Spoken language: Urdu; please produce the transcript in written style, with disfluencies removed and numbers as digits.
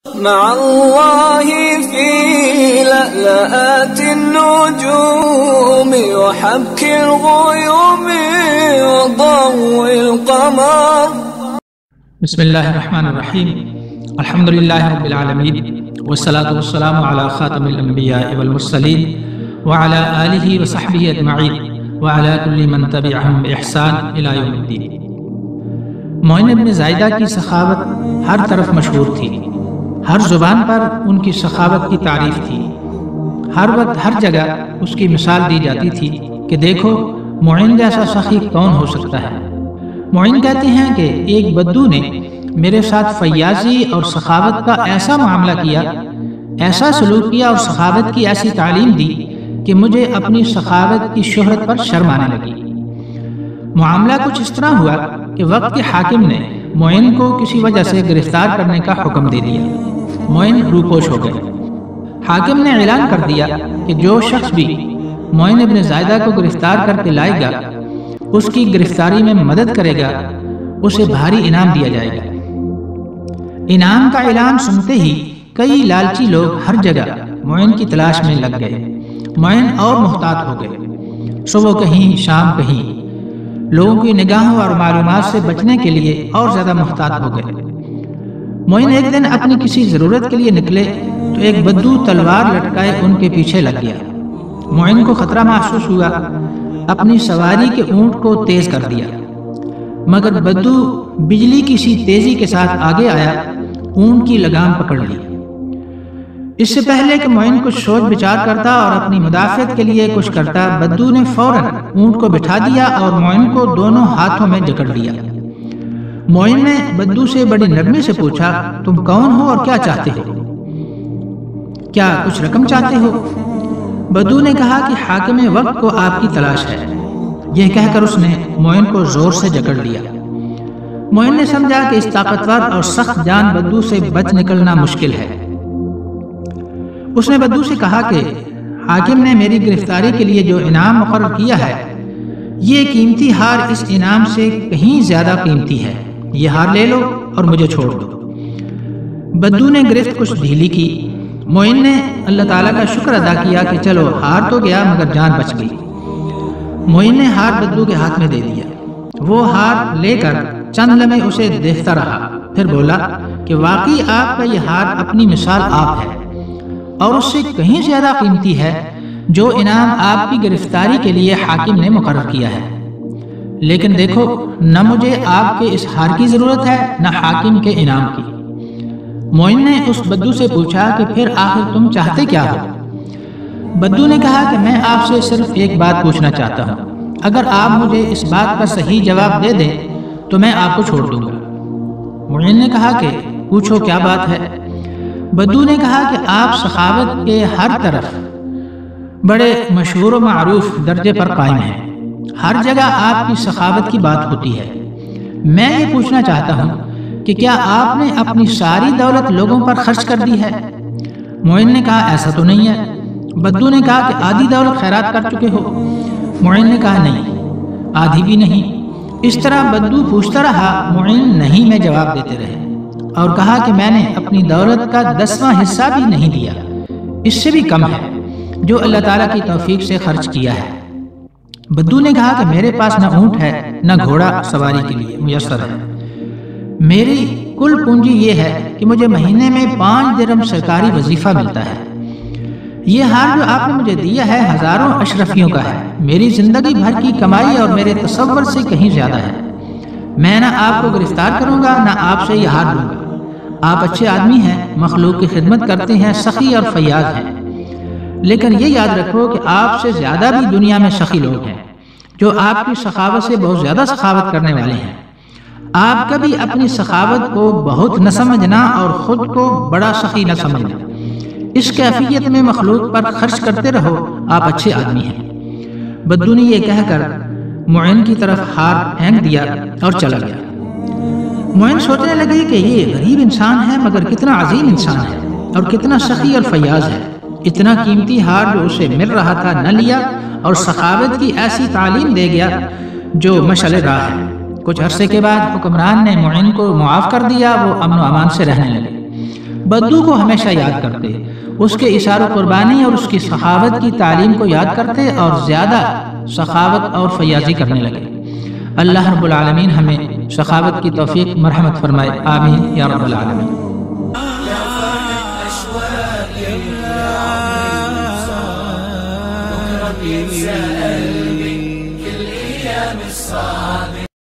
مع الله في لألآت النجوم وحبك الغيوم وضوء القمر. بسم الله الرحمن الرحيم. الحمد لله رب العالمين والصلاة والسلام على خاتم الأنبياء والمرسلين وعلى آله وصحبه أجمعين وعلى كل من تبعهم بإحسان إلى يوم الدين. معین ابن زائدہ کی سخاوت ہر طرف مشہور تھی، ہر زبان پر ان کی سخاوت کی تعریف تھی، ہر وقت ہر جگہ اس کی مثال دی جاتی تھی کہ دیکھو معین جیسا سخی کون ہو سکتا ہے۔ معین کہتے ہیں کہ ایک بدو نے میرے ساتھ فیاضی اور سخاوت کا ایسا معاملہ کیا، ایسا سلوک کیا اور سخاوت کی ایسی تعلیم دی کہ مجھے اپنی سخاوت کی شہرت پر شرم آنے لگی۔ معاملہ کچھ اس طرح ہوا کہ وقت کے حاکم نے معین کو کسی وجہ سے گرفتار کرنے کا حکم دے دیا۔ معین روپوش ہو گئے۔ حاکم نے اعلان کر دیا کہ جو شخص بھی معین ابن زائدہ کو گرفتار کر کے لائے گا، اس کی گرفتاری میں مدد کرے گا، اسے بھاری انعام دیا جائے گا۔ انعام کا اعلان سنتے ہی کئی لالچی لوگ ہر جگہ معین کی تلاش میں لگ گئے۔ معین اور محتاط ہو گئے، صبح کہیں شام کہیں، لوگوں کی نگاہوں اور معلومات سے بچنے کے لیے اور زیادہ محتاط ہو گئے۔ معین ایک دن اپنی کسی ضرورت کے لیے نکلے تو ایک بدو تلوار لٹکائے ان کے پیچھے لگ گیا۔ معین کو خطرہ محسوس ہوا، اپنی سواری کے اونٹ کو تیز کر دیا، مگر بدو بجلی کی سی تیزی کے ساتھ آگے آیا، اونٹ کی لگام پکڑ لی۔ اس سے پہلے کہ معین کچھ سوچ بچار کرتا اور اپنی مدافعت کے لیے کچھ کرتا، بدو نے فوراً اونٹ کو بٹھا دیا اور معین کو دونوں ہاتھوں میں جکڑ لیا۔ معین نے بدو سے بڑی نرمی سے پوچھا، تم کون ہو اور کیا چاہتے ہو؟ کیا کچھ رقم چاہتے ہو؟ بدو نے کہا کہ حاکم وقت کو آپ کی تلاش ہے۔ یہ کہہ کر اس نے معین کو زور سے جکڑ لیا۔ معین نے سمجھا کہ اس طاقتور اور سخت جان بدو سے بچ نکلنا مشکل ہے۔ اس نے بدو سے کہا کہ حاکم نے میری گرفتاری کے لیے جو انعام مقرر کیا ہے، یہ قیمتی ہار اس انعام سے کہیں زیادہ قیمتی ہے، یہ ہار لے لو اور مجھے چھوڑ دو۔ بدو نے گرفت کچھ ڈھیلی کی۔ معین نے اللہ تعالیٰ کا شکر ادا کیا کہ چلو ہار تو گیا مگر جان بچ گئی۔ معین نے ہار بدو کے ہاتھ میں دے دیا۔ وہ ہار لے کر چند لمحے اسے دیکھتا رہا، پھر بولا کہ واقعی آپ کا یہ ہار اپنی مثال آپ ہے اور اس سے کہیں زیادہ قیمتی ہے جو انعام آپ کی گرفتاری کے لیے حاکم نے مقرر کیا ہے۔ لیکن دیکھو، نہ مجھے آپ کے اس ہار کی ضرورت ہے نہ حاکم کے انعام کی۔ معین نے اس بدو سے پوچھا کہ پھر آخر تم چاہتے کیا ہو؟ بدو نے کہا کہ میں آپ سے صرف ایک بات پوچھنا چاہتا ہوں، اگر آپ مجھے اس بات کا صحیح جواب دے دیں تو میں آپ کو چھوڑ دوں گا۔ معین نے کہا کہ پوچھو کیا بات ہے؟ بدو نے کہا کہ آپ سخاوت کے ہر طرف بڑے مشہور و معروف درجے پر قائم ہیں، ہر جگہ آپ کی سخاوت کی بات ہوتی ہے۔ میں یہ پوچھنا چاہتا ہوں کہ کیا آپ نے اپنی ساری دولت لوگوں پر خرچ کر دی ہے؟ معین نے کہا ایسا تو نہیں ہے۔ بدو نے کہا کہ آدھی دولت خیرات کر چکے ہو؟ معین نے کہا نہیں، آدھی بھی نہیں۔ اس طرح بدو پوچھتا رہا، معین نہیں میں جواب دیتے رہے، اور کہا کہ میں نے اپنی دولت کا 10واں حصہ بھی نہیں دیا، اس سے بھی کم ہے جو اللہ تعالیٰ کی توفیق سے خرچ کیا ہے۔ بدو نے کہا کہ میرے پاس نہ اونٹ ہے نہ گھوڑا سواری کے لیے میسر ہے، میری کل پونجی یہ ہے کہ مجھے مہینے میں 5 درہم سرکاری وظیفہ ملتا ہے۔ یہ ہار جو آپ نے مجھے دیا ہے ہزاروں اشرفیوں کا ہے، میری زندگی بھر کی کمائی اور میرے تصور سے کہیں زیادہ ہے۔ میں نہ آپ کو گرفتار کروں گا نہ آپ سے یہ ہار لوں گا۔ آپ اچھے آدمی ہیں، مخلوق کی خدمت کرتے ہیں، سخی اور فیاض ہیں، لیکن یہ یاد رکھو کہ آپ سے زیادہ بھی دنیا میں سخی لوگ ہیں جو آپ کی سخاوت سے بہت زیادہ سخاوت کرنے والے ہیں۔ آپ کبھی اپنی سخاوت کو بہت نہ سمجھنا اور خود کو بڑا سخی نہ سمجھنا، اس کیفیت میں مخلوق پر خرچ کرتے رہو، آپ اچھے آدمی ہیں۔ بدو نے یہ کہہ کر معین کی طرف ہار پھینک دیا اور چلا گیا۔ معین سوچنے لگے کہ یہ غریب انسان ہے مگر کتنا عظیم انسان ہے اور کتنا سخی اور فیاض ہے، اتنا قیمتی ہار جو اسے مل رہا تھا نہ لیا اور سخاوت کی ایسی تعلیم دے گیا جو مشعل راہ ہے۔ کچھ عرصے کے بعد حکمران نے معین کو معاف کر دیا، وہ امن و امان سے رہنے لگے۔ بدو کو ہمیشہ یاد کرتے، اس کے اثار و قربانی اور اس کی سخاوت کی تعلیم کو یاد کرتے اور زیادہ سخاوت اور فیاضی کرنے لگے۔ اللہ رب العالمین ہمیں سخاوت کی توفیق مرحمت فرمائے، آمین یا رب العالمین۔ سألت